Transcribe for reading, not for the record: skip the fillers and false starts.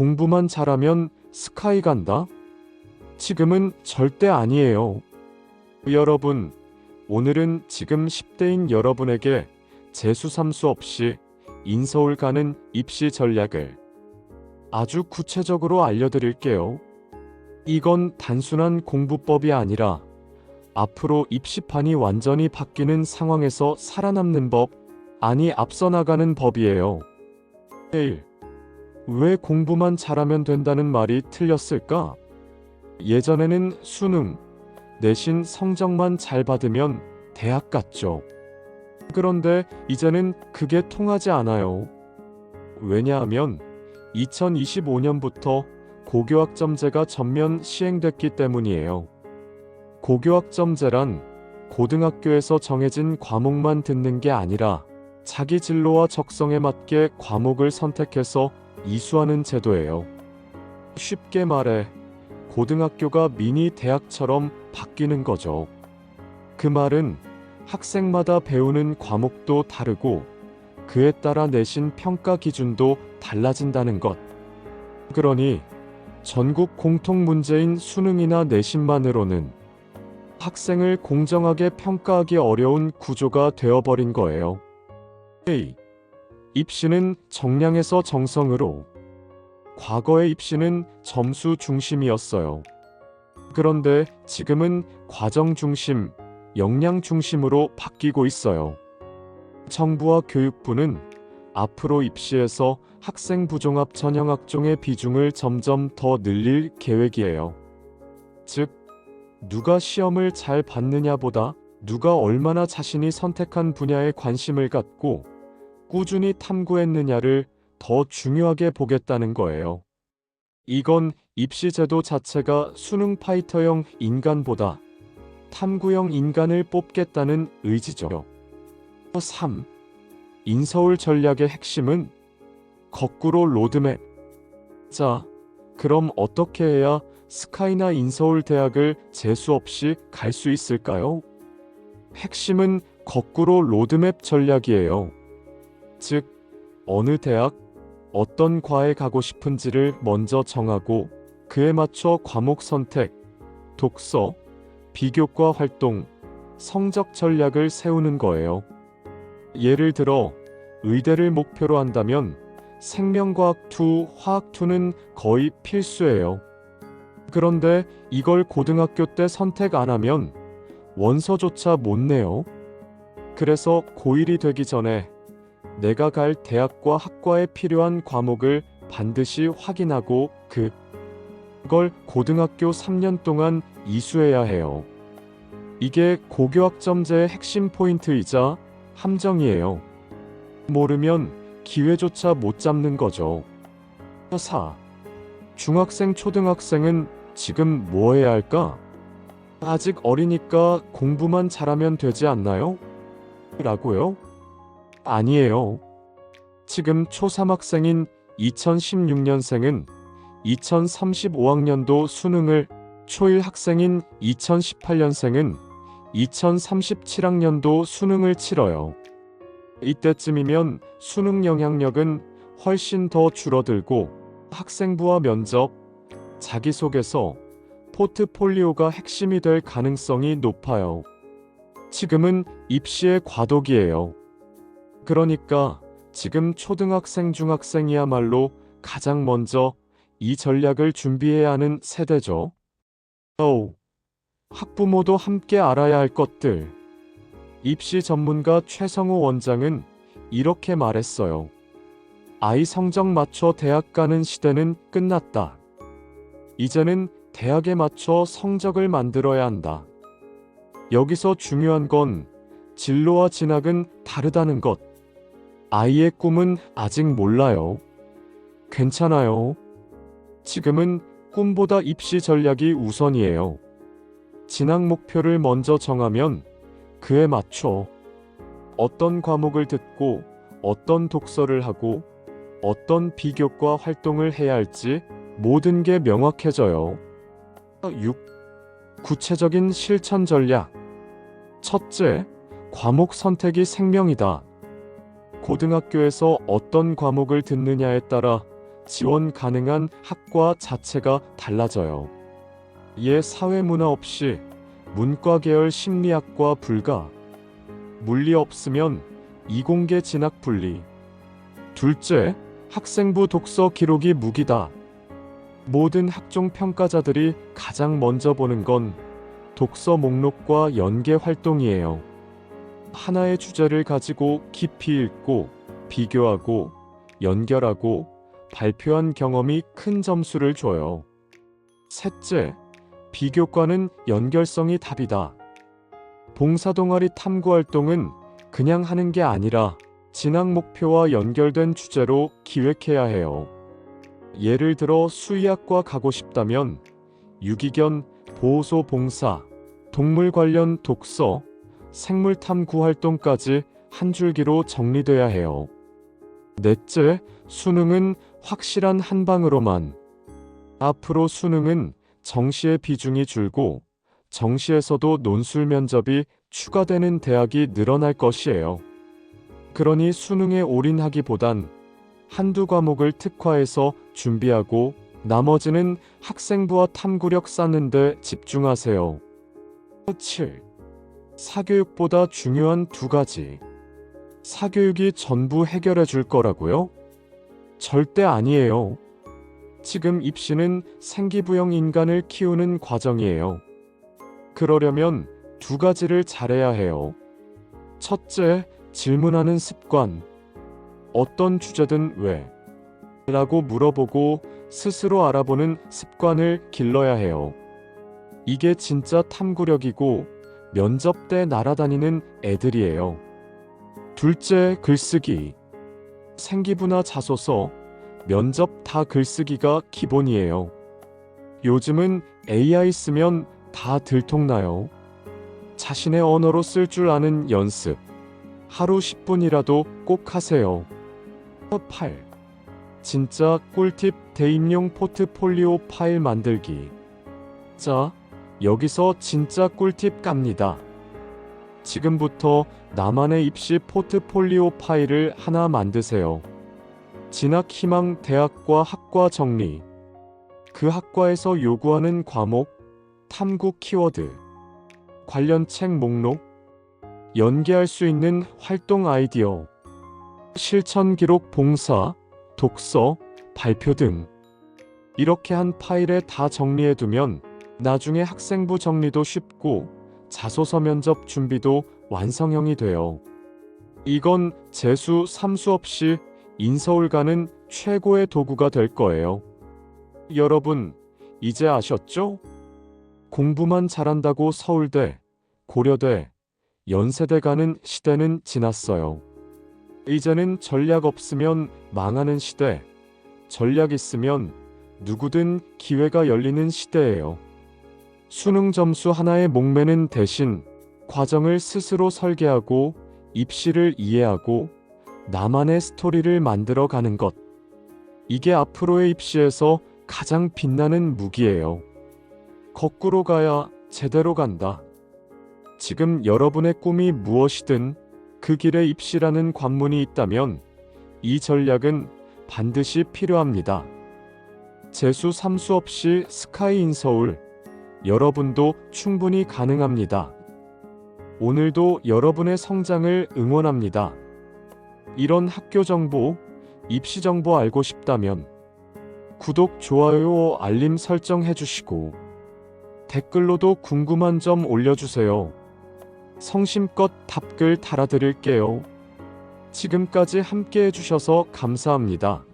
공부만 잘하면 스카이 간다? 지금은 절대 아니에요. 여러분, 오늘은 지금 10대인 여러분에게 재수삼수 없이 인서울 가는 입시 전략을 아주 구체적으로 알려드릴게요. 이건 단순한 공부법이 아니라 앞으로 입시판이 완전히 바뀌는 상황에서 살아남는 법, 아니 앞서 나가는 법이에요. 1. 왜 공부만 잘하면 된다는 말이 틀렸을까? 예전에는 수능, 내신 성적만 잘 받으면 대학 갔죠. 그런데 이제는 그게 통하지 않아요. 왜냐하면 2025년부터 고교학점제가 전면 시행됐기 때문이에요. 고교학점제란 고등학교에서 정해진 과목만 듣는 게 아니라 자기 진로와 적성에 맞게 과목을 선택해서 이수하는 제도예요. 쉽게 말해 고등학교가 미니 대학처럼 바뀌는 거죠. 그 말은 학생마다 배우는 과목도 다르고 그에 따라 내신 평가 기준도 달라진다는 것. 그러니 전국 공통 문제인 수능이나 내신만으로는 학생을 공정하게 평가하기 어려운 구조가 되어버린 거예요. A. 입시는 정량에서 정성으로. 과거의 입시는 점수 중심이었어요. 그런데 지금은 과정 중심, 역량 중심으로 바뀌고 있어요. 정부와 교육부는 앞으로 입시에서 학생 부종합 전형학종의 비중을 점점 더 늘릴 계획이에요. 즉, 누가 시험을 잘 봤느냐보다 누가 얼마나 자신이 선택한 분야에 관심을 갖고 꾸준히 탐구했느냐를 더 중요하게 보겠다는 거예요. 이건 입시 제도 자체가 수능 파이터형 인간보다 탐구형 인간을 뽑겠다는 의지죠. 3. 인서울 전략의 핵심은 거꾸로 로드맵. 자, 그럼 어떻게 해야 스카이나 인서울 대학을 재수 없이 갈 수 있을까요? 핵심은 거꾸로 로드맵 전략이에요. 즉, 어느 대학, 어떤 과에 가고 싶은지를 먼저 정하고 그에 맞춰 과목 선택, 독서, 비교과 활동, 성적 전략을 세우는 거예요. 예를 들어 의대를 목표로 한다면 생명과학 2, 화학 2는 거의 필수예요. 그런데 이걸 고등학교 때 선택 안 하면 원서조차 못 내요. 그래서 고1이 되기 전에 내가 갈 대학과 학과에 필요한 과목을 반드시 확인하고 그걸 고등학교 3년 동안 이수해야 해요. 이게 고교학점제의 핵심 포인트이자 함정이에요. 모르면 기회조차 못 잡는 거죠. 4. 중학생, 초등학생은 지금 뭐 해야 할까? 아직 어리니까 공부만 잘하면 되지 않나요? 라고요? 아니에요. 지금 초3 학생인 2016년생은 2035학년도 수능을, 초1 학생인 2018년생은 2037학년도 수능을 치러요. 이때쯤이면 수능 영향력은 훨씬 더 줄어들고 학생부와 면접, 자기소개서, 포트폴리오가 핵심이 될 가능성이 높아요. 지금은 입시의 과도기예요. 그러니까 지금 초등학생, 중학생이야말로 가장 먼저 이 전략을 준비해야 하는 세대죠. 학부모도 함께 알아야 할 것들. 입시 전문가 최성호 원장은 이렇게 말했어요. 아이 성적 맞춰 대학 가는 시대는 끝났다. 이제는 대학에 맞춰 성적을 만들어야 한다. 여기서 중요한 건 진로와 진학은 다르다는 것. 아이의 꿈은 아직 몰라요. 괜찮아요. 지금은 꿈보다 입시 전략이 우선이에요. 진학 목표를 먼저 정하면 그에 맞춰 어떤 과목을 듣고 어떤 독서를 하고 어떤 비교과 활동을 해야 할지 모든 게 명확해져요. 6. 구체적인 실천 전략. 첫째, 과목 선택이 생명이다. 고등학교에서 어떤 과목을 듣느냐에 따라 지원 가능한 학과 자체가 달라져요. 이에 사회문화 없이 문과 계열 심리학과 불가, 물리 없으면 이공계 진학 분리. 둘째, 학생부 독서 기록이 무기다. 모든 학종 평가자들이 가장 먼저 보는 건 독서 목록과 연계 활동이에요. 하나의 주제를 가지고 깊이 읽고 비교하고 연결하고 발표한 경험이 큰 점수를 줘요. 셋째, 비교과는 연결성이 답이다. 봉사동아리 탐구활동은 그냥 하는 게 아니라 진학 목표와 연결된 주제로 기획해야 해요. 예를 들어 수의학과 가고 싶다면 유기견 보호소 봉사, 동물 관련 독서, 생물 탐구 활동까지 한 줄기로 정리돼야 해요. 넷째, 수능은 확실한 한 방으로만. 앞으로 수능은 정시의 비중이 줄고 정시에서도 논술 면접이 추가되는 대학이 늘어날 것이에요. 그러니 수능에 올인하기보단 한두 과목을 특화해서 준비하고 나머지는 학생부와 탐구력 쌓는 데 집중하세요. 7. 사교육보다 중요한 두 가지. 사교육이 전부 해결해 줄 거라고요? 절대 아니에요. 지금 입시는 생기부영 인간을 키우는 과정이에요. 그러려면 두 가지를 잘해야 해요. 첫째, 질문하는 습관. 어떤 주제든 왜? 라고 물어보고 스스로 알아보는 습관을 길러야 해요. 이게 진짜 탐구력이고 면접 때 날아다니는 애들이에요. 둘째, 글쓰기. 생기부나 자소서, 면접 다 글쓰기가 기본이에요. 요즘은 AI 쓰면 다 들통나요. 자신의 언어로 쓸 줄 아는 연습. 하루 10분이라도 꼭 하세요. 8. 진짜 꿀팁 대입용 포트폴리오 파일 만들기. 자, 여기서 진짜 꿀팁 갑니다. 지금부터 나만의 입시 포트폴리오 파일을 하나 만드세요. 진학 희망 대학과 학과 정리. 그 학과에서 요구하는 과목, 탐구 키워드, 관련 책 목록, 연계할 수 있는 활동 아이디어, 실천 기록 봉사, 독서, 발표 등. 이렇게 한 파일에 다 정리해두면 나중에 학생부 정리도 쉽고 자소서 면접 준비도 완성형이 돼요. 이건 재수, 삼수 없이 인서울 가는 최고의 도구가 될 거예요. 여러분, 이제 아셨죠? 공부만 잘한다고 서울대, 고려대, 연세대 가는 시대는 지났어요. 이제는 전략 없으면 망하는 시대, 전략 있으면 누구든 기회가 열리는 시대예요. 수능 점수 하나에 목매는 대신 과정을 스스로 설계하고 입시를 이해하고 나만의 스토리를 만들어 가는 것. 이게 앞으로의 입시에서 가장 빛나는 무기예요. 거꾸로 가야 제대로 간다. 지금 여러분의 꿈이 무엇이든 그 길에 입시라는 관문이 있다면 이 전략은 반드시 필요합니다. 재수 삼수 없이 스카이 인 서울, 여러분도 충분히 가능합니다. 오늘도 여러분의 성장을 응원합니다. 이런 학교 정보, 입시 정보 알고 싶다면 구독, 좋아요, 알림 설정 해주시고 댓글로도 궁금한 점 올려주세요. 성심껏 답글 달아드릴게요. 지금까지 함께 해주셔서 감사합니다.